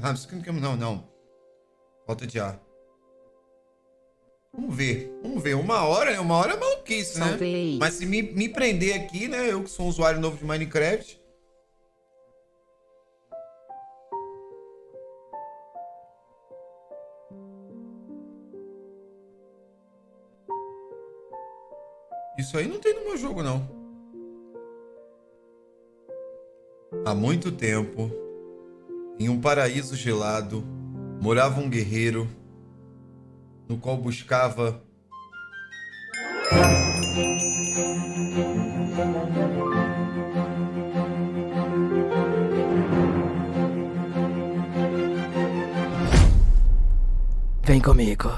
Ah, não, não. Falta de ar. Vamos ver. Vamos ver. Uma hora é maluquice, né? Salvei. Mas se me prender aqui, né? Eu que sou um usuário novo de Minecraft. Isso aí não tem no meu jogo, não. Há muito tempo, em um paraíso gelado, morava um guerreiro no qual buscava Vem comigo.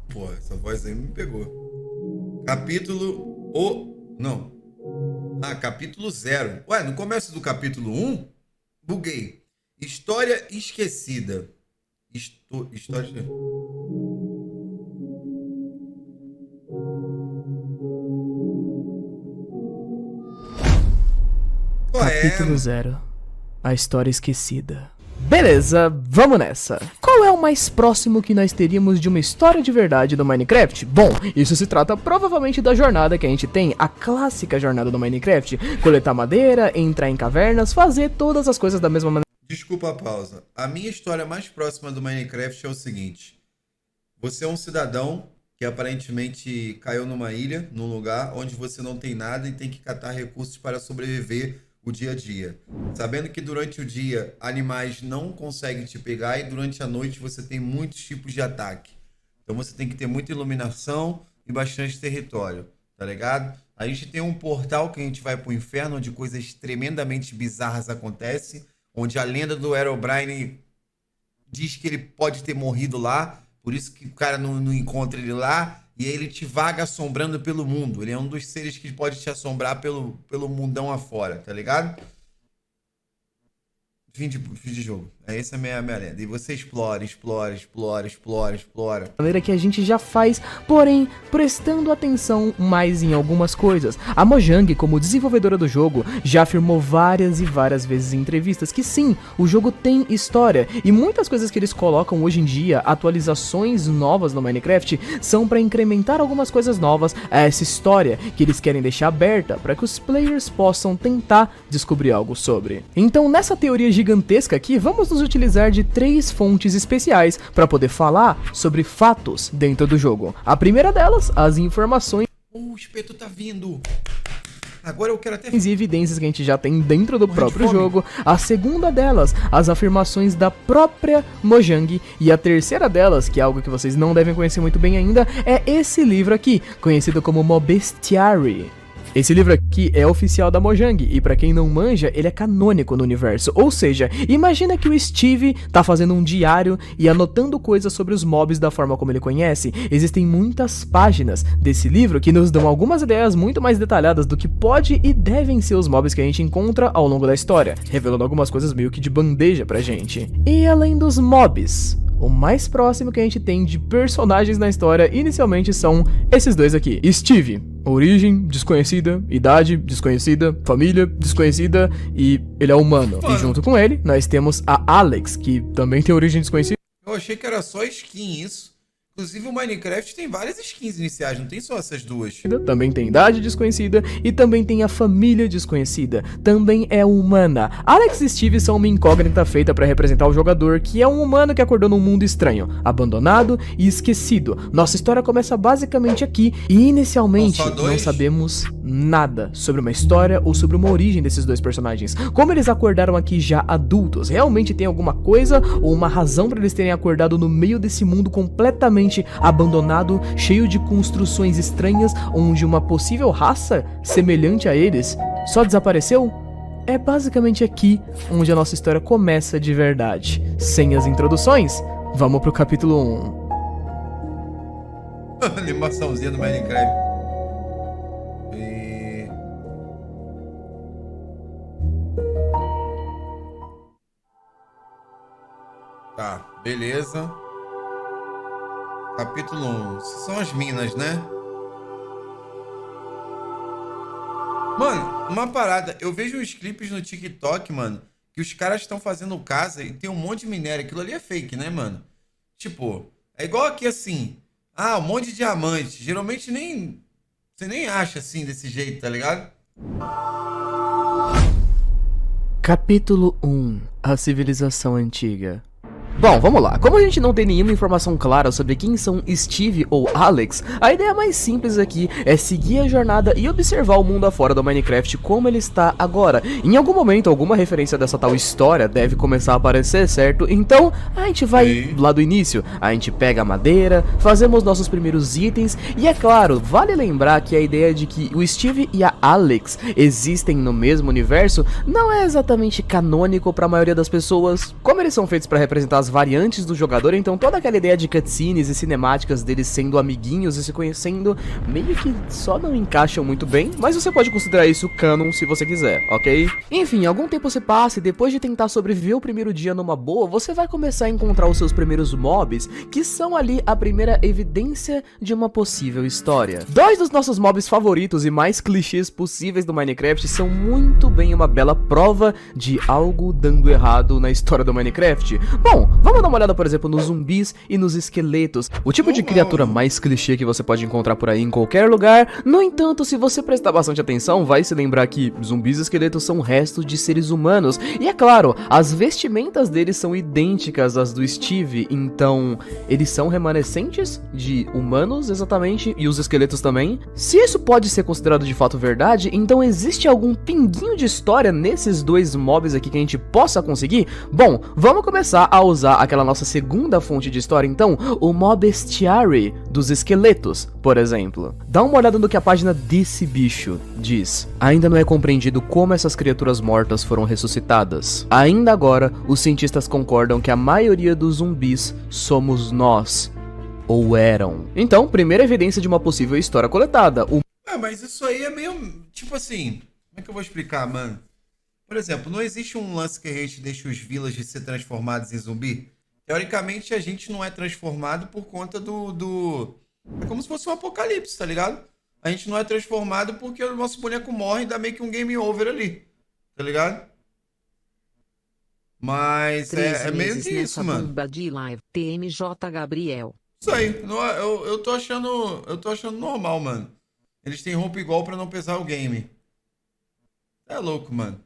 Pô, essa voz aí me pegou. Capítulo. Não. Ah, capítulo 0. Ué, no começo do capítulo 1, buguei. História esquecida. História. Capítulo 0. A história esquecida. Beleza, vamos nessa. Qual é o mais próximo que nós teríamos de uma história de verdade do Minecraft? Bom, isso se trata provavelmente da jornada que a gente tem, a clássica jornada do Minecraft. Coletar madeira, entrar em cavernas, fazer todas as coisas da mesma maneira. Desculpa a pausa. A minha história mais próxima do Minecraft é o seguinte. Você é um cidadão que aparentemente caiu numa ilha, num lugar onde você não tem nada e tem que catar recursos para sobreviver o dia a dia. Sabendo que durante o dia animais não conseguem te pegar e durante a noite você tem muitos tipos de ataque. Então você tem que ter muita iluminação e bastante território, tá ligado? A gente tem um portal que a gente vai pro inferno, onde coisas tremendamente bizarras acontecem, onde a lenda do Herobrine diz que ele pode ter morrido lá, por isso que o cara não encontra ele lá, e aí ele te vaga assombrando pelo mundo. Ele é um dos seres que pode te assombrar pelo mundão afora, tá ligado? Fim de jogo. Essa é a minha lenda. E você explora, explora, explora, explora, explora. Maneira que a gente já faz, porém prestando atenção mais em algumas coisas. A Mojang, como desenvolvedora do jogo, já afirmou várias e várias vezes em entrevistas que sim, o jogo tem história e muitas coisas que eles colocam hoje em dia, atualizações novas no Minecraft, são para incrementar algumas coisas novas a essa história que eles querem deixar aberta para que os players possam tentar descobrir algo sobre. Então, nessa teoria gigantesca aqui, vamos nos utilizar de 3 fontes especiais para poder falar sobre fatos dentro do jogo. A primeira delas, as informações O espeto tá vindo. Agora eu quero até... e evidências que a gente já tem dentro do próprio jogo. A segunda delas, as afirmações da própria Mojang. E a terceira delas, que é algo que vocês não devem conhecer muito bem ainda, é esse livro aqui, conhecido como Mobestiary. Esse livro aqui é oficial da Mojang e pra quem não manja, ele é canônico no universo. Ou seja, imagina que o Steve tá fazendo um diário e anotando coisas sobre os mobs da forma como ele conhece. Existem muitas páginas desse livro que nos dão algumas ideias muito mais detalhadas do que pode e devem ser os mobs que a gente encontra ao longo da história, revelando algumas coisas meio que de bandeja pra gente. E além dos mobs, o mais próximo que a gente tem de personagens na história inicialmente são esses dois aqui. Steve, origem desconhecida, idade desconhecida, família desconhecida e ele é humano. E junto com ele, nós temos a Alex, que também tem origem desconhecida. Eu achei que era só skin isso. Inclusive o Minecraft tem várias skins iniciais, não tem só essas duas. Também tem idade desconhecida e também tem a família desconhecida. Também é humana. Alex e Steve são uma incógnita feita para representar o jogador, que é um humano que acordou num mundo estranho, abandonado e esquecido. Nossa história começa basicamente aqui e inicialmente não sabemos nada sobre uma história ou sobre uma origem desses dois personagens. Como eles acordaram aqui já adultos? Realmente tem alguma coisa ou uma razão para eles terem acordado no meio desse mundo completamente abandonado, cheio de construções estranhas, onde uma possível raça semelhante a eles só desapareceu? É basicamente aqui onde a nossa história começa de verdade. Sem as introduções, vamos pro capítulo 1. Animaçãozinha do Minecraft. E... Tá, beleza. Capítulo 1. São as minas, né? Mano, uma parada. Eu vejo uns clipes no TikTok, mano, que os caras estão fazendo casa e tem um monte de minério. Aquilo ali é fake, né, mano? Tipo, é igual aqui assim. Ah, um monte de diamante. Geralmente você nem acha assim desse jeito, tá ligado? Capítulo 1. A civilização antiga. Bom, vamos lá. Como a gente não tem nenhuma informação clara sobre quem são Steve ou Alex, a ideia mais simples aqui é seguir a jornada e observar o mundo afora do Minecraft como ele está agora. Em algum momento, alguma referência dessa tal história deve começar a aparecer, certo? Então, a gente vai lá do início. A gente pega a madeira, fazemos nossos primeiros itens e, é claro, vale lembrar que a ideia de que o Steve e a Alex existem no mesmo universo não é exatamente canônico para a maioria das pessoas. Como eles são feitos para representar as variantes do jogador, então toda aquela ideia de cutscenes e cinemáticas deles sendo amiguinhos e se conhecendo meio que só não encaixam muito bem, mas você pode considerar isso canon se você quiser, ok? Enfim, algum tempo se passa e depois de tentar sobreviver o primeiro dia numa boa, você vai começar a encontrar os seus primeiros mobs, que são ali a primeira evidência de uma possível história. Dois dos nossos mobs favoritos e mais clichês possíveis do Minecraft são muito bem uma bela prova de algo dando errado na história do Minecraft. Bom, vamos dar uma olhada, por exemplo, nos zumbis e nos esqueletos. O tipo de criatura mais clichê que você pode encontrar por aí em qualquer lugar. No entanto, se você prestar bastante atenção, vai se lembrar que zumbis e esqueletos são restos de seres humanos. E é claro, as vestimentas deles são idênticas às do Steve. Então, eles são remanescentes de humanos, exatamente, e os esqueletos também. Se isso pode ser considerado de fato verdade, então existe algum pinguinho de história nesses dois mobs aqui que a gente possa conseguir? Bom, vamos começar a usar aquela nossa segunda fonte de história, então, o mob bestiary dos esqueletos, por exemplo. Dá uma olhada no que a página desse bicho diz. Ainda não é compreendido como essas criaturas mortas foram ressuscitadas. Ainda agora, os cientistas concordam que a maioria dos zumbis somos nós. Ou eram. Então, primeira evidência de uma possível história coletada. Mas isso aí é meio, tipo assim, como é que eu vou explicar, mano? Por exemplo, não existe um lance que a gente deixa os villagers ser transformados em zumbi? Teoricamente, a gente não é transformado por conta É como se fosse um apocalipse, tá ligado? A gente não é transformado porque o nosso boneco morre e dá meio que um game over ali, tá ligado? Mas é meio que isso, mano. Bomba de live, TMJ Gabriel. Isso aí, eu tô achando normal, mano. Eles têm roupa igual pra não pesar o game. É louco, mano.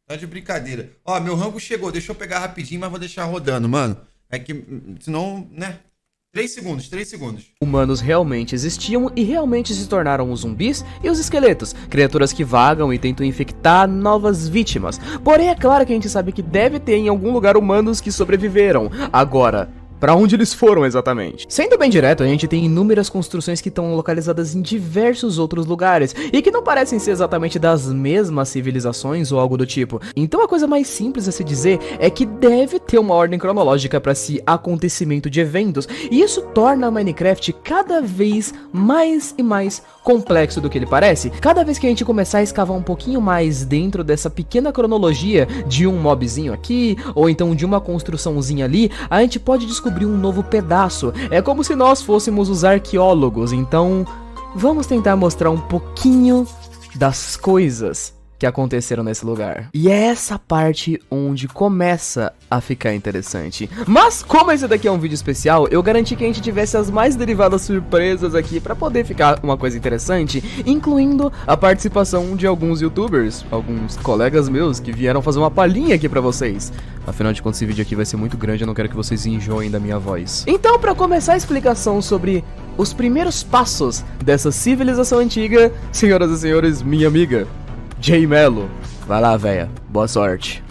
Tá de brincadeira. Ó, meu rango chegou. Deixa eu pegar rapidinho, mas vou deixar rodando, mano. É que, senão, né? 3 segundos. Humanos realmente existiam e realmente se tornaram os zumbis e os esqueletos, criaturas que vagam e tentam infectar novas vítimas. Porém, é claro que a gente sabe que deve ter em algum lugar humanos que sobreviveram. Agora, pra onde eles foram exatamente? Sendo bem direto, a gente tem inúmeras construções que estão localizadas em diversos outros lugares e que não parecem ser exatamente das mesmas civilizações ou algo do tipo. Então a coisa mais simples a se dizer é que deve ter uma ordem cronológica para esse acontecimento de eventos, e isso torna Minecraft cada vez mais e mais complexo do que ele parece. Cada vez que a gente começar a escavar um pouquinho mais dentro dessa pequena cronologia de um mobzinho aqui, ou então de uma construçãozinha ali, a gente pode descobrir um novo pedaço. É como se nós fôssemos os arqueólogos, então vamos tentar mostrar um pouquinho das coisas que aconteceram nesse lugar. E é essa parte onde começa a ficar interessante. Mas como esse daqui é um vídeo especial, eu garanti que a gente tivesse as mais derivadas surpresas aqui pra poder ficar uma coisa interessante, incluindo a participação de alguns youtubers, alguns colegas meus que vieram fazer uma palhinha aqui pra vocês. Afinal de contas, esse vídeo aqui vai ser muito grande, eu não quero que vocês enjoem da minha voz. Então, pra começar a explicação sobre os primeiros passos dessa civilização antiga, senhoras e senhores, minha amiga Jay Melo, vai lá, véia, boa sorte.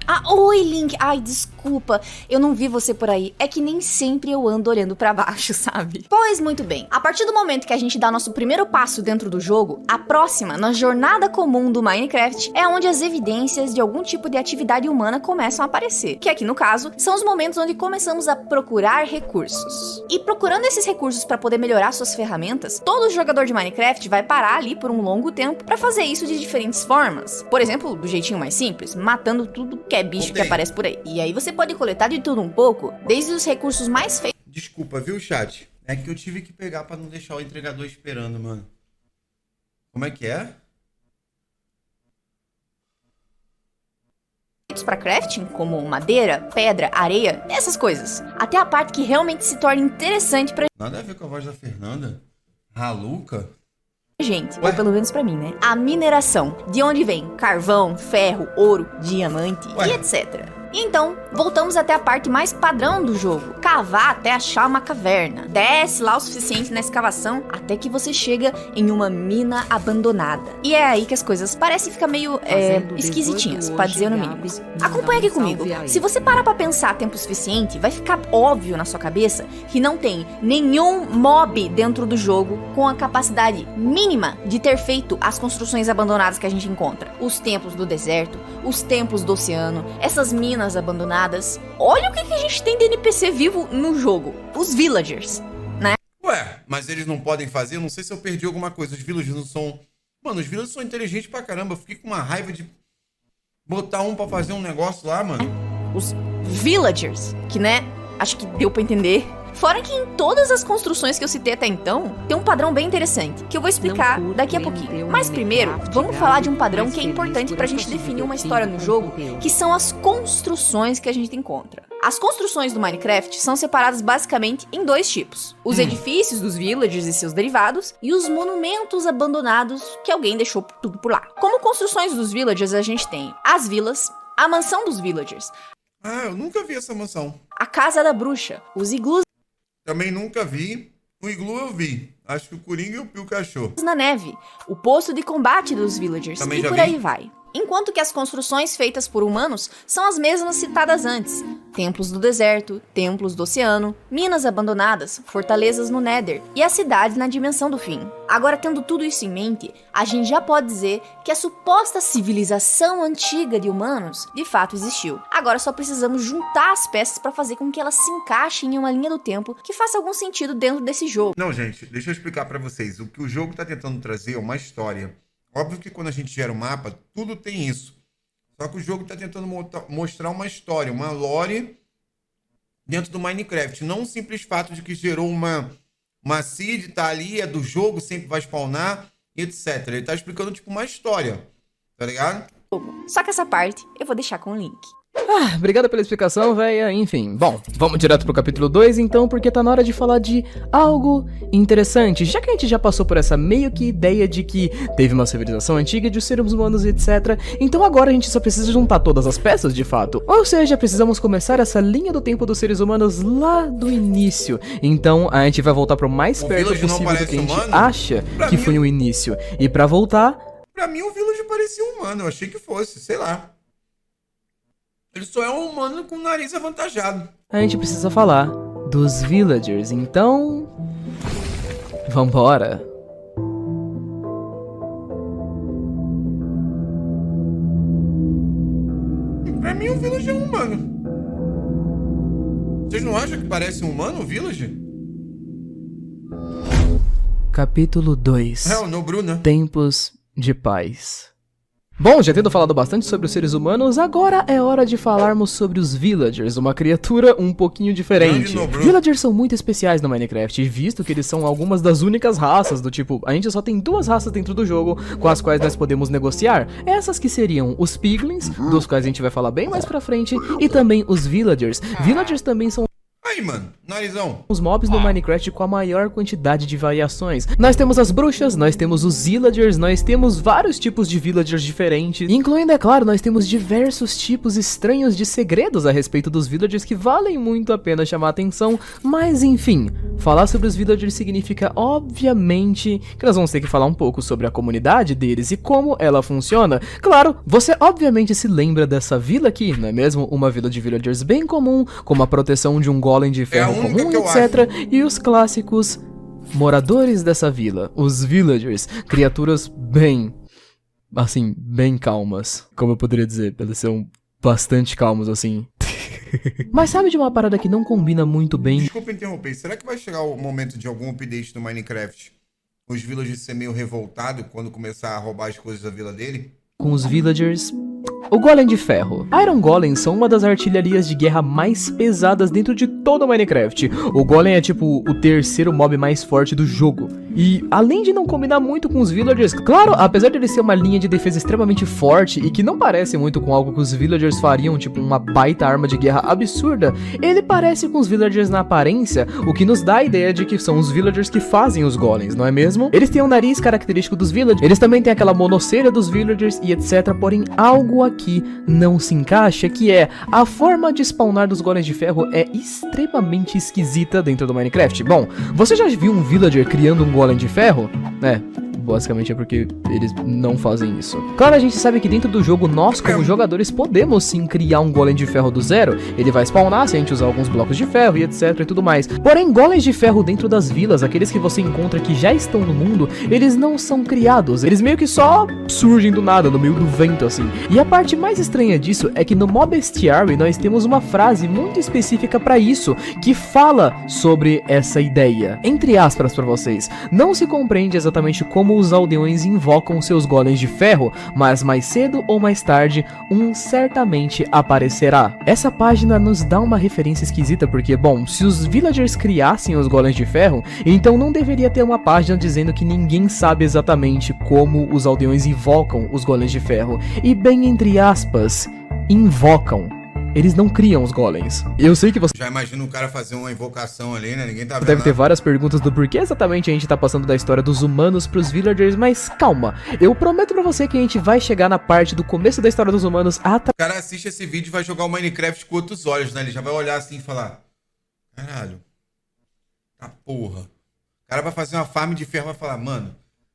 Ah, oi, Link. Ai, desculpa, eu não vi você por aí. É que nem sempre eu ando olhando pra baixo, sabe? Pois muito bem. A partir do momento que a gente dá nosso primeiro passo dentro do jogo, a próxima, na jornada comum do Minecraft, é onde as evidências de algum tipo de atividade humana começam a aparecer. Que aqui, no caso, são os momentos onde começamos a procurar recursos. E procurando esses recursos pra poder melhorar suas ferramentas, todo jogador de Minecraft vai parar ali por um longo tempo pra fazer isso de diferentes formas. Por exemplo, do jeitinho mais simples, matando tudo que é bicho que aparece por aí. E aí você pode coletar de tudo um pouco, desde os recursos mais feios. Desculpa, viu, chat? É que eu tive que pegar pra não deixar o entregador esperando, mano. Como é que é? elementos para crafting, como madeira, pedra, areia, essas coisas. Até a parte que realmente se torna interessante pra Nada a ver com a voz da Fernanda. Raluca? gente, ou pelo menos pra mim, né? A mineração, de onde vem carvão, ferro, ouro, diamante e etc. Então, voltamos até a parte mais padrão do jogo, cavar até achar uma caverna. Desce lá o suficiente na escavação até que você chega em uma mina abandonada. E é aí que as coisas parecem ficar meio esquisitinhas, pra dizer no mínimo. Acompanha aqui comigo. Se você parar pra pensar tempo suficiente, vai ficar óbvio na sua cabeça que não tem nenhum mob dentro do jogo com a capacidade mínima de ter feito as construções abandonadas que a gente encontra. Os templos do deserto, os templos do oceano, essas minas abandonadas. Olha o que a gente tem de NPC vivo no jogo. Os villagers, né? Ué, mas eles não podem fazer? Eu não sei se eu perdi alguma coisa. Os villagers não são... Mano, os villagers são inteligentes pra caramba. Eu fiquei com uma raiva de botar um pra fazer um negócio lá, mano. Os villagers, que né, acho que deu pra entender. Fora que em todas as construções que eu citei até então, tem um padrão bem interessante, que eu vou explicar daqui a pouquinho. Mas primeiro, vamos falar de um padrão que é importante pra gente definir uma história no jogo, que são as construções que a gente encontra. As construções do Minecraft são separadas basicamente em dois tipos. Os edifícios dos villagers e seus derivados, e os monumentos abandonados que alguém deixou tudo por lá. Como construções dos villagers, a gente tem as vilas, a mansão dos villagers. Ah, eu nunca vi essa mansão. A casa da bruxa, os iglus Também nunca vi. O iglu eu vi. Acho que o Coringa e o Pio cachorro. na neve, o posto de combate dos villagers Também e já por vi. aí vai. Enquanto que as construções feitas por humanos são as mesmas citadas antes. Templos do deserto, templos do oceano, minas abandonadas, fortalezas no Nether e as cidades na dimensão do fim. Agora, tendo tudo isso em mente, a gente já pode dizer que a suposta civilização antiga de humanos de fato existiu. Agora só precisamos juntar as peças para fazer com que elas se encaixem em uma linha do tempo que faça algum sentido dentro desse jogo. Não, gente, deixa eu explicar pra vocês. O que o jogo tá tentando trazer é uma história. Óbvio que quando a gente gera o mapa, tudo tem isso. Só que o jogo tá tentando mostrar uma história, uma lore dentro do Minecraft. Não um simples fato de que gerou uma seed, tá ali, é do jogo, sempre vai spawnar, etc. Ele tá explicando, tipo, uma história, tá ligado? Só que essa parte eu vou deixar com o link. Ah, obrigado pela explicação, véia. Enfim, bom, vamos direto pro capítulo 2 então, porque tá na hora de falar de algo interessante. Já que a gente já passou por essa meio que ideia de que teve uma civilização antiga de seres humanos, etc. Então agora a gente só precisa juntar todas as peças de fato. Ou seja, precisamos começar essa linha do tempo dos seres humanos lá do início. Então a gente vai voltar pro mais perto Village não possível do que a gente parece humano? acha Pra que mim- foi o início. E pra voltar... Pra mim, o Village parecia humano. Eu achei que fosse, sei lá. Ele só é um humano com o nariz avantajado. a gente precisa falar dos villagers, então... Vambora! Pra mim, o Village é um humano. Vocês não acham que parece um humano, o Village? Capítulo 2. É, o Nobruna. Tempos de paz. Bom, já tendo falado bastante sobre os seres humanos, agora é hora de falarmos sobre os villagers, uma criatura um pouquinho diferente. Grande Nobru. Villagers são muito especiais no Minecraft, visto que eles são algumas das únicas raças do tipo, a gente só tem duas raças dentro do jogo com as quais nós podemos negociar. Essas que seriam os piglins, dos quais a gente vai falar bem mais pra frente, e também os villagers. Villagers também são Aí, mano, narizão. os mobs no Minecraft com a maior quantidade de variações. Nós temos as bruxas, nós temos os villagers, nós temos vários tipos de villagers diferentes, incluindo, é claro, nós temos diversos tipos estranhos de segredos a respeito dos villagers que valem muito a pena chamar a atenção, mas enfim, falar sobre os villagers significa, obviamente, que nós vamos ter que falar um pouco sobre a comunidade deles e como ela funciona. Claro, você obviamente se lembra dessa vila aqui, não é mesmo? Uma vila de villagers bem comum, com a proteção de um golem de ferro única comum, que eu etc. E os clássicos moradores dessa vila, os villagers, criaturas bem, assim, bem calmas. Como eu poderia dizer, eles são bastante calmos, assim. Mas sabe de uma parada que não combina muito bem Desculpa interromper. Será que vai chegar o momento de algum update do Minecraft? Os villagers ser meio revoltados quando começar a roubar as coisas da vila dele? com os villagers? O Golem de Ferro. Iron Golems são uma das artilharias de guerra mais pesadas dentro de todo o Minecraft. O Golem é tipo o terceiro mob mais forte do jogo. E além de não combinar muito com os villagers, claro, apesar de ele ser uma linha de defesa extremamente forte e que não parece muito com algo que os villagers fariam, tipo uma baita arma de guerra absurda, ele parece com os villagers na aparência, o que nos dá a ideia de que são os villagers que fazem os golems, não é mesmo? Eles têm um nariz característico dos villagers, eles também têm aquela monocelha dos villagers e etc, porém algo aqui não se encaixa, que é a forma de spawnar dos golems de ferro é extremamente esquisita dentro do Minecraft. Bom, você já viu um villager criando um golem de ferro? Basicamente é porque eles não fazem isso. Claro, a gente sabe que dentro do jogo, nós como jogadores podemos sim criar um golem de ferro do zero. Ele vai spawnar se a gente usar alguns blocos de ferro e etc e tudo mais. Porém, golems de ferro dentro das vilas, aqueles que você encontra que já estão no mundo, eles não são criados. Eles meio que só surgem do nada, no meio do vento assim. E a parte mais estranha disso é que no Mob Bestiary nós temos uma frase muito específica pra isso, que fala sobre essa ideia. Entre aspas pra vocês, não se compreende exatamente como os aldeões invocam seus golems de ferro, mas mais cedo ou mais tarde, um certamente aparecerá. Essa página nos dá uma referência esquisita porque, bom, se os villagers criassem os golems de ferro, então não deveria ter uma página dizendo que ninguém sabe exatamente como os aldeões invocam os golems de ferro. E bem entre aspas, invocam. Eles não criam os golems. Eu sei que você Já imagina o cara fazer uma invocação ali, né? Ninguém tá vendo. deve ter várias perguntas do porquê exatamente a gente tá passando da história dos humanos pros villagers, mas calma. Eu prometo pra você que a gente vai chegar na parte do começo da história dos humanos O cara assiste esse vídeo e vai jogar o Minecraft com outros olhos, né? Ele já vai olhar assim e falar: caralho, tá porra. O cara vai fazer uma farm de ferro e vai falar: mano,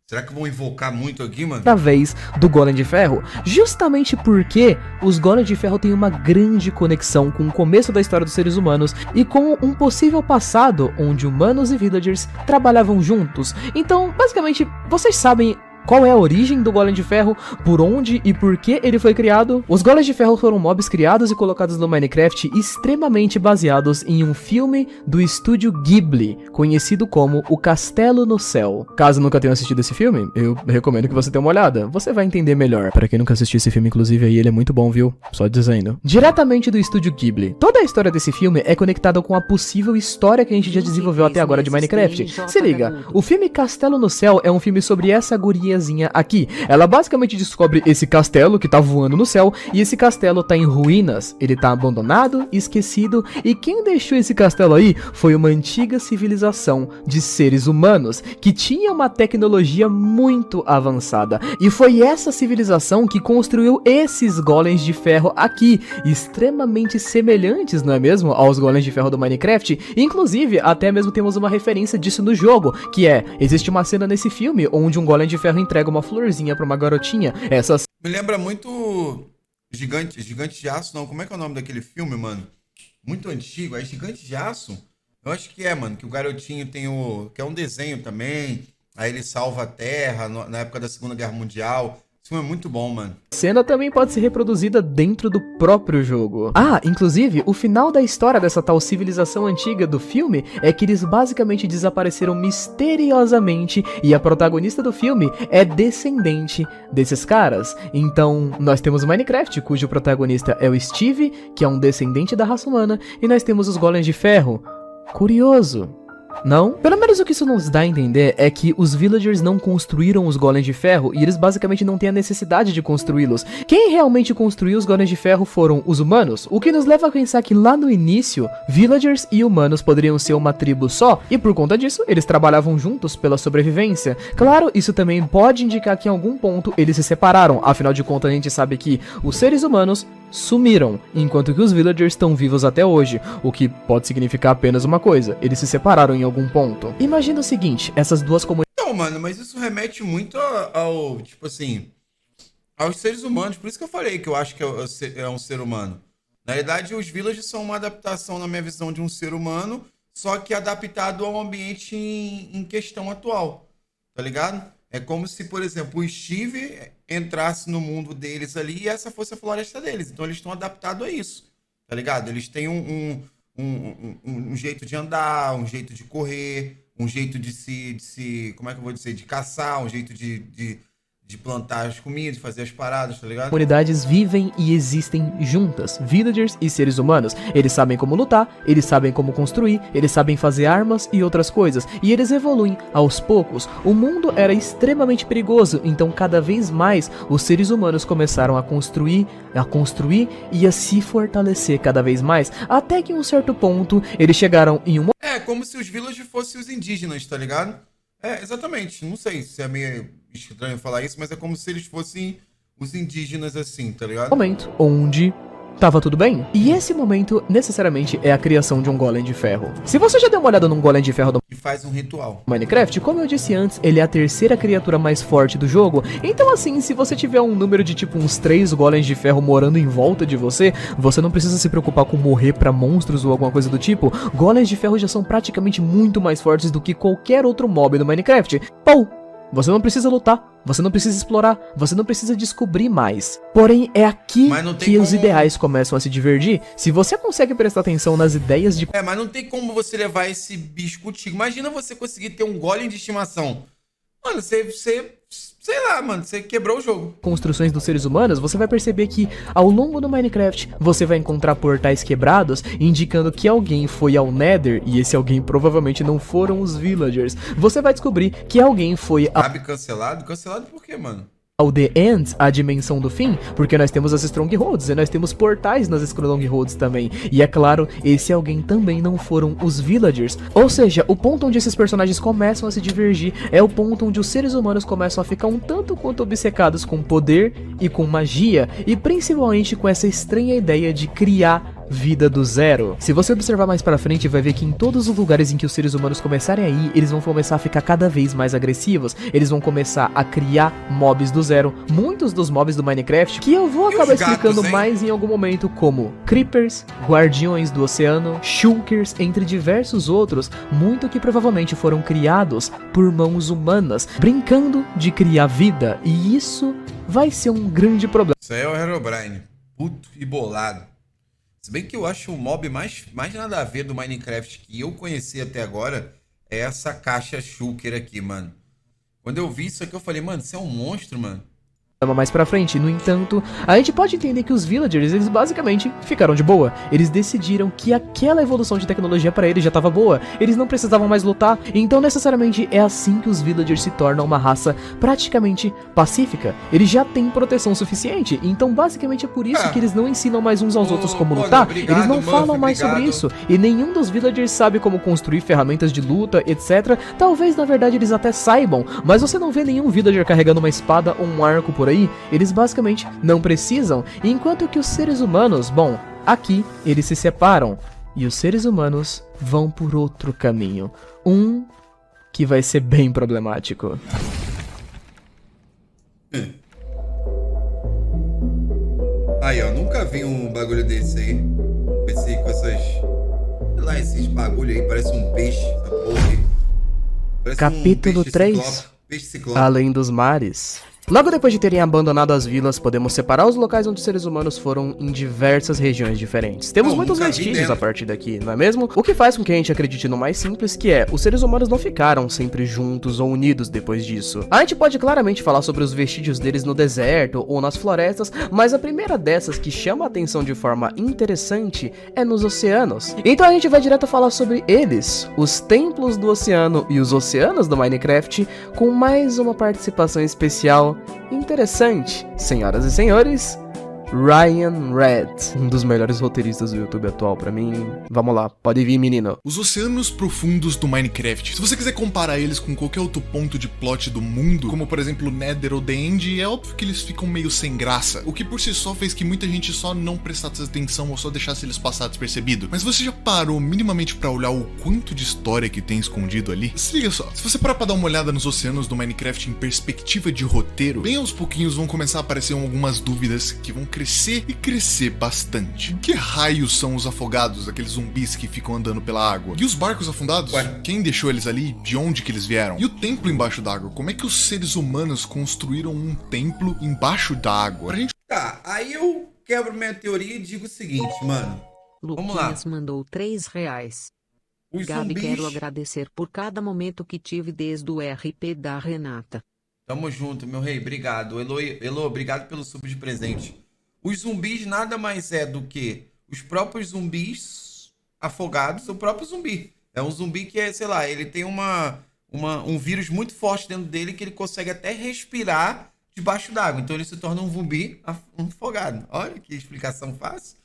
será que vão invocar muito aqui, mano? Através do Golem de Ferro, justamente porque os Golems de Ferro têm uma grande conexão com o começo da história dos seres humanos e com um possível passado onde humanos e villagers trabalhavam juntos. Então, basicamente, vocês sabem qual é a origem do Golem de Ferro, por onde e por que ele foi criado? Os Golems de Ferro foram mobs criados e colocados no Minecraft extremamente baseados em um filme do estúdio Ghibli, conhecido como O Castelo no Céu. Caso nunca tenha assistido esse filme, eu recomendo que você dê uma olhada, você vai entender melhor. Para quem nunca assistiu esse filme, inclusive, aí ele é muito bom, viu? Só dizendo. Diretamente do estúdio Ghibli. Toda a história desse filme é conectada com a possível história que a gente já desenvolveu até agora de Minecraft. Se liga, o filme Castelo no Céu é um filme sobre essa guria aqui. Ela basicamente descobre esse castelo que tá voando no céu, e esse castelo tá em ruínas, ele tá abandonado, esquecido, e quem deixou esse castelo aí foi uma antiga civilização de seres humanos, que tinha uma tecnologia muito avançada, e foi essa civilização que construiu esses golems de ferro aqui, extremamente semelhantes, não é mesmo, aos golems de ferro do Minecraft. Inclusive, até mesmo temos uma referência disso no jogo, que é, existe uma cena nesse filme onde um golem de ferro entrega uma florzinha pra uma garotinha. Me lembra muito Gigante de Aço, não. Como é que é o nome daquele filme, mano? Muito antigo. É Gigante de Aço? Eu acho que é, mano. Que o garotinho tem o... que é um desenho também. Aí ele salva a Terra na época da Segunda Guerra Mundial. Isso é muito bom, mano. Cena também pode ser reproduzida dentro do próprio jogo. Ah, inclusive, o final da história dessa tal civilização antiga do filme é que eles basicamente desapareceram misteriosamente e a protagonista do filme é descendente desses caras. Então, nós temos o Minecraft, cujo protagonista é o Steve, que é um descendente da raça humana, e nós temos os Golems de Ferro. Curioso. Não? Pelo menos o que isso nos dá a entender é que os villagers não construíram os golems de ferro e eles basicamente não têm a necessidade de construí-los. Quem realmente construiu os golems de ferro foram os humanos, o que nos leva a pensar que lá no início, villagers e humanos poderiam ser uma tribo só, e por conta disso, eles trabalhavam juntos pela sobrevivência. Claro, isso também pode indicar que em algum ponto eles se separaram, afinal de contas a gente sabe que os seres humanos sumiram, enquanto que os villagers estão vivos até hoje, o que pode significar apenas uma coisa, eles se separaram em algum ponto. Imagina o seguinte, essas duas comunidades... Não, mano, mas isso remete muito ao tipo assim, aos seres humanos, por isso que eu falei que eu acho que é um ser humano. Na verdade, os villagers são uma adaptação, na minha visão, de um ser humano, só que adaptado ao ambiente em questão atual, tá ligado? É como se, por exemplo, o Steve entrasse no mundo deles ali e essa fosse a floresta deles. Então eles estão adaptados a isso, tá ligado? Eles têm um jeito de andar, um jeito de correr, um jeito de se como é que eu vou dizer? De caçar, um jeito de de plantar as comidas, de fazer as paradas, tá ligado? Comunidades vivem e existem juntas, villagers e seres humanos. Eles sabem como lutar, eles sabem como construir, eles sabem fazer armas e outras coisas, e eles evoluem aos poucos. O mundo era extremamente perigoso, então cada vez mais os seres humanos começaram a construir e a se fortalecer cada vez mais, até que em um certo ponto eles chegaram em um É, como se os villagers fossem os indígenas, tá ligado? É, exatamente. Não sei se é meio estranho falar isso, mas é como se eles fossem os indígenas assim, tá ligado? momento onde tava tudo bem. E esse momento, necessariamente, é a criação de um golem de ferro. Se você já deu uma olhada num golem de ferro do E faz um ritual. Minecraft, como eu disse antes, ele é a terceira criatura mais forte do jogo. Então assim, se você tiver um número de tipo uns 3 golems de ferro morando em volta de você, você não precisa se preocupar com morrer pra monstros ou alguma coisa do tipo. Golems de ferro já são praticamente muito mais fortes do que qualquer outro mob no Minecraft. Pou! Você não precisa lutar, você não precisa explorar, você não precisa descobrir mais. Porém, é aqui Mas não tem que os como- ideais começam a se divergir. Se você consegue prestar atenção nas ideias de É, mas não tem como você levar esse bicho contigo. Imagina você conseguir ter um golem de estimação. Mano, sei lá, mano, você quebrou o jogo. construções dos seres humanos, você vai perceber que ao longo do Minecraft você vai encontrar portais quebrados indicando que alguém foi ao Nether e esse alguém provavelmente não foram os villagers. Você vai descobrir que alguém foi Sabe cancelado? Cancelado por quê, mano? ao The End, a dimensão do fim, porque nós temos as Strongholds e nós temos portais nas Strongholds também. E é claro, esse alguém também não foram os villagers. Ou seja, o ponto onde esses personagens começam a se divergir é o ponto onde os seres humanos começam a ficar um tanto quanto obcecados com poder e com magia, e principalmente com essa estranha ideia de criar vida do zero. Se você observar mais pra frente, vai ver que em todos os lugares em que os seres humanos começarem a ir, eles vão começar a ficar cada vez mais agressivos, eles vão começar a criar mobs do zero. Muitos dos mobs do Minecraft, que eu vou E acabar os gatos, explicando hein? mais em algum momento, como Creepers, Guardiões do Oceano, Shulkers, entre diversos outros, muito que provavelmente foram criados por mãos humanas, brincando de criar vida, e isso vai ser um grande problema. Isso aí é o Herobrine. Puto e bolado. Se bem que eu acho o mob mais nada a ver do Minecraft que eu conheci até agora é essa caixa Shulker aqui, mano. Quando eu vi isso aqui, eu falei, mano, você é um monstro, mano. Mais pra frente. No entanto, a gente pode entender que os villagers, eles basicamente ficaram de boa. Eles decidiram que aquela evolução de tecnologia pra eles já tava boa, eles não precisavam mais lutar, então necessariamente é assim que os villagers se tornam uma raça praticamente pacífica. Eles já têm proteção suficiente, então basicamente é por isso que eles não ensinam mais uns aos outros como Mano, lutar, obrigado, eles não Murphy, falam mais sobre obrigado. isso, e nenhum dos villagers sabe como construir ferramentas de luta, etc. Talvez na verdade eles até saibam, mas você não vê nenhum villager carregando uma espada ou um arco por aí. Eles basicamente não precisam, enquanto que os seres humanos, bom, aqui eles se separam e os seres humanos vão por outro caminho, um que vai ser bem problemático. Aí, ó, nunca vi um bagulho desse aí. Com essas... Sei lá, esses bagulho aí, parece um peixe, essa porra aí. Parece Capítulo peixe 3. ciclope, peixe ciclope. Além dos mares. Logo depois de terem abandonado as vilas, podemos separar os locais onde os seres humanos foram em diversas regiões diferentes. Temos Não, muitos nunca vi vestígios dentro. a partir daqui, não é mesmo? O que faz com que a gente acredite no mais simples, que é, os seres humanos não ficaram sempre juntos ou unidos depois disso. A gente pode claramente falar sobre os vestígios deles no deserto ou nas florestas, mas a primeira dessas que chama a atenção de forma interessante é nos oceanos. Então a gente vai direto falar sobre eles, os templos do oceano e os oceanos do Minecraft, com mais uma participação especial interessante, senhoras e senhores, Ryan Red, um dos melhores roteiristas do YouTube atual pra mim. Vamos lá, pode vir, menino. Os oceanos profundos do Minecraft. Se você quiser comparar eles com qualquer outro ponto de plot do mundo, como por exemplo Nether ou The End, é óbvio que eles ficam meio sem graça, o que por si só fez que muita gente só não prestasse atenção ou só deixasse eles passar despercebido. Mas você já parou minimamente pra olhar o quanto de história que tem escondido ali? Se liga só, se você parar pra dar uma olhada nos oceanos do Minecraft em perspectiva de roteiro, bem aos pouquinhos vão começar a aparecer algumas dúvidas que vão crescer e crescer bastante. Que raios são os afogados, aqueles zumbis que ficam andando pela água? E os barcos afundados? Ué. Quem deixou eles ali? De onde que eles vieram? E o templo embaixo d'água? Como é que os seres humanos construíram um templo embaixo d'água? Pra gente Tá, aí eu quebro minha teoria e digo o seguinte, mano. Vamos lá. Luquinhas mandou R$3. Os Gabi, zumbis... quero agradecer por cada momento que tive desde o RP da Renata. Tamo junto, meu rei. Obrigado. Elo, obrigado pelo sub de presente. Os zumbis nada mais é do que os próprios zumbis afogados, o próprio zumbi. É um zumbi que é, sei lá, ele tem um vírus muito forte dentro dele que ele consegue até respirar debaixo d'água. Então ele se torna um zumbi afogado. Olha que explicação fácil.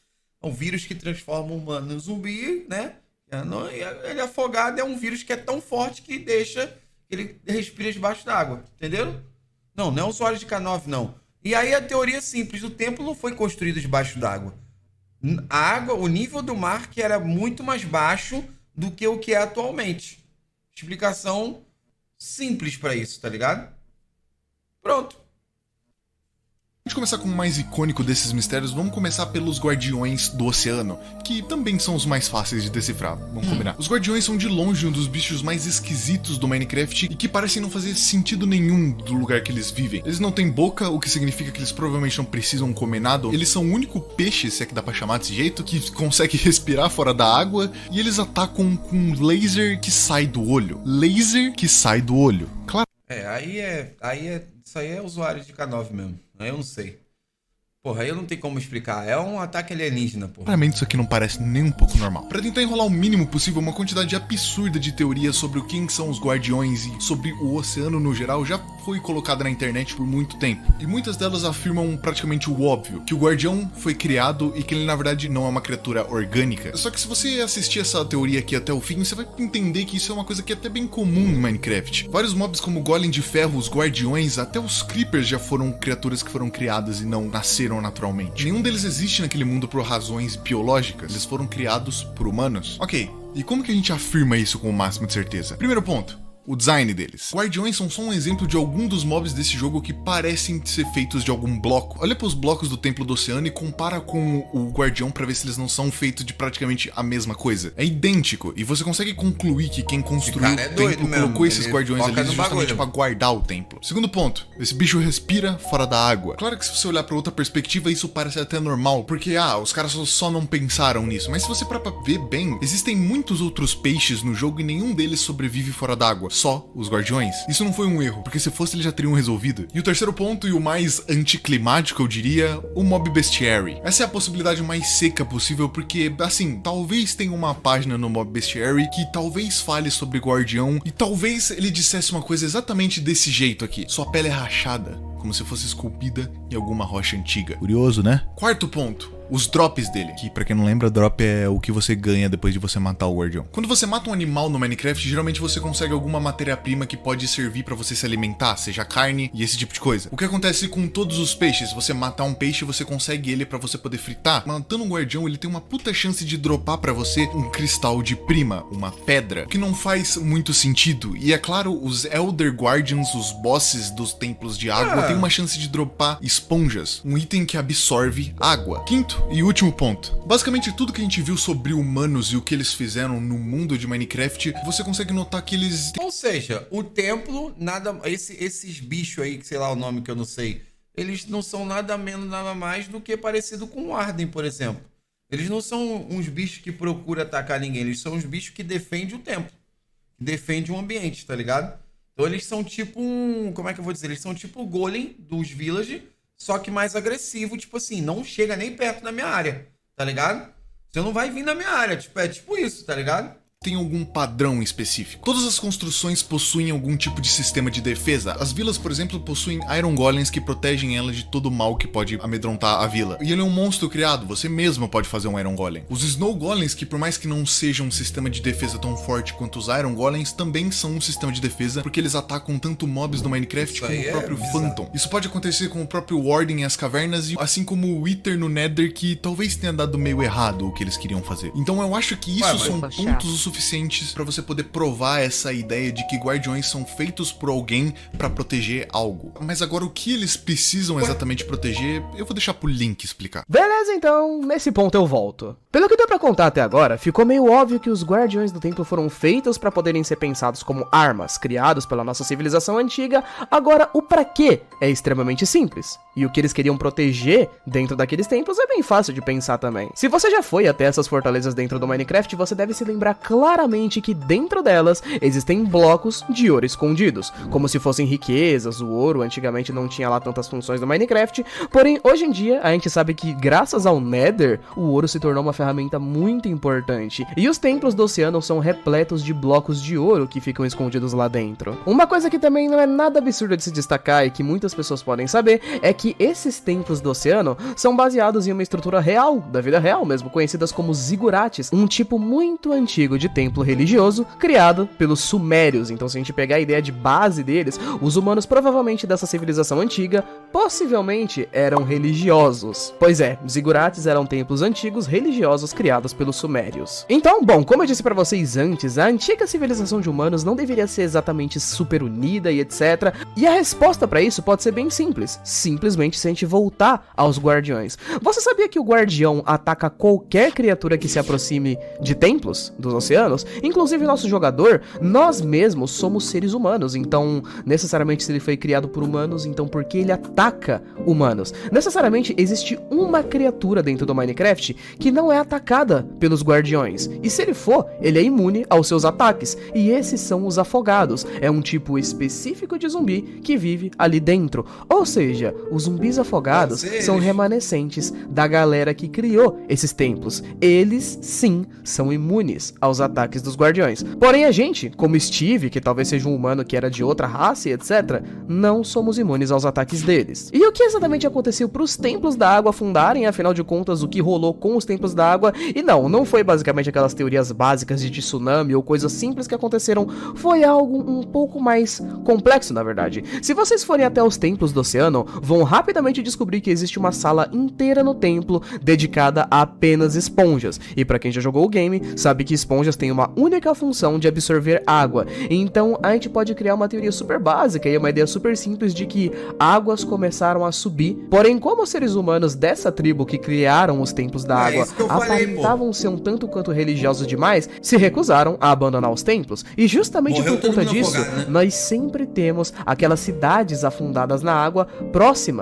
É um vírus que transforma o humano em zumbi, né? Ele afogado é um vírus que é tão forte que deixa que ele respira debaixo d'água. Entenderam? Não é um usuário de K9, não. E aí a teoria é simples. O templo não foi construído debaixo d'água. A água, o nível do mar que era muito mais baixo do que o que é atualmente. Explicação simples pra isso, tá ligado? Pronto. Antes de começar com o mais icônico desses mistérios, vamos começar pelos Guardiões do Oceano, que também são os mais fáceis de decifrar, vamos combinar. Os Guardiões são de longe um dos bichos mais esquisitos do Minecraft e que parecem não fazer sentido nenhum do lugar que eles vivem. Eles não têm boca, o que significa que eles provavelmente não precisam comer nada. Eles são o único peixe, se é que dá pra chamar desse jeito, que consegue respirar fora da água, e eles atacam com laser que sai do olho. Laser que sai do olho. Claro. Isso aí é usuário de K9 mesmo. Aí eu não sei. Porra, aí eu não tenho como explicar. É um ataque alienígena, porra. Claramente isso aqui não parece nem um pouco normal. Pra tentar enrolar o mínimo possível, uma quantidade absurda de teorias sobre o quem são os guardiões e sobre o oceano no geral já foi colocada na internet por muito tempo. E muitas delas afirmam praticamente o óbvio, que o guardião foi criado e que ele na verdade não é uma criatura orgânica. Só que se você assistir essa teoria aqui até o fim, você vai entender que isso é uma coisa que é até bem comum em Minecraft. Vários mobs como o Golem de Ferro, os guardiões, até os Creepers já foram criaturas que foram criadas e não nasceram naturalmente. Nenhum deles existe naquele mundo por razões biológicas, eles foram criados por humanos. Ok, e como que a gente afirma isso com o máximo de certeza? Primeiro ponto. O design deles. Guardiões são só um exemplo de algum dos mobs desse jogo que parecem ser feitos de algum bloco. Olha para os blocos do Templo do Oceano e compara com o Guardião para ver se eles não são feitos de praticamente a mesma coisa. É idêntico, e você consegue concluir que quem construiu o templo colocou esses guardiões ali justamente para guardar o templo. Segundo ponto, esse bicho respira fora da água. Claro que se você olhar para outra perspectiva, isso parece até normal, porque os caras só não pensaram nisso. Mas se você parar pra ver bem, existem muitos outros peixes no jogo e nenhum deles sobrevive fora d'água. Só os guardiões. Isso não foi um erro, porque se fosse eles já teriam resolvido. E o terceiro ponto, e o mais anticlimático eu diria, o Mob Bestiary. Essa é a possibilidade mais seca possível, porque assim, talvez tenha uma página no Mob Bestiary que talvez fale sobre guardião e talvez ele dissesse uma coisa exatamente desse jeito aqui. Sua pele é rachada, como se fosse esculpida em alguma rocha antiga. Curioso, né? Quarto ponto. Os drops dele, que pra quem não lembra, drop é o que você ganha depois de você matar o guardião. Quando você mata um animal no Minecraft, geralmente você consegue alguma matéria-prima que pode servir pra você se alimentar, seja carne e esse tipo de coisa. O que acontece com todos os peixes? Se você matar um peixe, você consegue ele pra você poder fritar. Matando um guardião, ele tem uma puta chance de dropar pra você um cristal de prima, uma pedra, que não faz muito sentido. E é claro, os Elder Guardians, os bosses dos templos de água, tem uma chance de dropar esponjas, um item que absorve água. Quinto e último ponto. Basicamente tudo que a gente viu sobre humanos e o que eles fizeram no mundo de Minecraft, você consegue notar que eles... Ou seja, o templo, esses bichos aí, que sei lá o nome que eu não sei, eles não são nada menos, nada mais do que parecido com o Arden, por exemplo. Eles não são uns bichos que procuram atacar ninguém, eles são uns bichos que defendem o templo, que defendem o ambiente, tá ligado? Então eles são tipo como é que eu vou dizer? Eles são tipo o Golem dos Village, só que mais agressivo, tipo assim, não chega nem perto da minha área, tá ligado? Você não vai vir na minha área, é tipo isso, tá ligado? Tem algum padrão específico. Todas as construções possuem algum tipo de sistema de defesa. As vilas, por exemplo, possuem Iron Golems que protegem ela de todo o mal que pode amedrontar a vila. E ele é um monstro criado, você mesmo pode fazer um Iron Golem. Os Snow Golems, que por mais que não sejam um sistema de defesa tão forte quanto os Iron Golems, também são um sistema de defesa, porque eles atacam tanto mobs no Minecraft como o próprio Phantom. Isso pode acontecer com o próprio Warden em as cavernas, e assim como o Wither no Nether, que talvez tenha dado meio errado o que eles queriam fazer. Então eu acho que isso são pontos suficientes para você poder provar essa ideia de que guardiões são feitos por alguém para proteger algo. Mas agora o que eles precisam exatamente proteger, eu vou deixar pro Link explicar. Beleza, então, nesse ponto eu volto. Pelo que deu pra contar até agora, ficou meio óbvio que os guardiões do templo foram feitos para poderem ser pensados como armas, criados pela nossa civilização antiga. Agora, o pra quê é extremamente simples. E o que eles queriam proteger dentro daqueles templos é bem fácil de pensar também. Se você já foi até essas fortalezas dentro do Minecraft, você deve se lembrar claramente claramente que dentro delas existem blocos de ouro escondidos, como se fossem riquezas. O ouro antigamente não tinha lá tantas funções no Minecraft, porém hoje em dia a gente sabe que graças ao Nether, o ouro se tornou uma ferramenta muito importante, e os templos do oceano são repletos de blocos de ouro que ficam escondidos lá dentro. Uma coisa que também não é nada absurda de se destacar e que muitas pessoas podem saber é que esses templos do oceano são baseados em uma estrutura real, da vida real mesmo, conhecidas como zigurates, um tipo muito antigo de templo religioso criado pelos sumérios. Então, se a gente pegar a ideia de base deles, os humanos provavelmente dessa civilização antiga possivelmente eram religiosos. Pois é, zigurates eram templos antigos religiosos criados pelos sumérios. Então, bom, como eu disse pra vocês antes, a antiga civilização de humanos não deveria ser exatamente super unida e etc. E a resposta pra isso pode ser bem simples, simplesmente se a gente voltar aos guardiões. Você sabia que o guardião ataca qualquer criatura que se aproxime de templos dos oceanos? Inclusive nosso jogador, nós mesmos somos seres humanos, então necessariamente se ele foi criado por humanos, então por que ele ataca humanos? Necessariamente existe uma criatura dentro do Minecraft que não é atacada pelos guardiões, e se ele for, ele é imune aos seus ataques, e esses são os afogados, é um tipo específico de zumbi que vive ali dentro, ou seja, os zumbis afogados são remanescentes da galera que criou esses templos. Eles, sim, são imunes aos ataques dos guardiões. Porém, a gente, como Steve, que talvez seja um humano que era de outra raça e etc., não somos imunes aos ataques deles. E o que exatamente aconteceu para os templos da água afundarem? Afinal de contas, o que rolou com os templos da água? E não foi basicamente aquelas teorias básicas de tsunami ou coisas simples que aconteceram. Foi algo um pouco mais complexo, na verdade. Se vocês forem até os templos do oceano, vão rapidamente descobrir que existe uma sala inteira no templo dedicada a apenas esponjas. E pra quem já jogou o game, sabe que esponjas têm uma única função de absorver água. Então a gente pode criar uma teoria super básica e uma ideia super simples de que águas começaram a subir. Porém, como os seres humanos dessa tribo que criaram os templos da água aparentavam ser um tanto quanto religiosos demais, se recusaram a abandonar os templos. E justamente por conta disso, nós sempre temos aquelas cidades afundadas na água próximas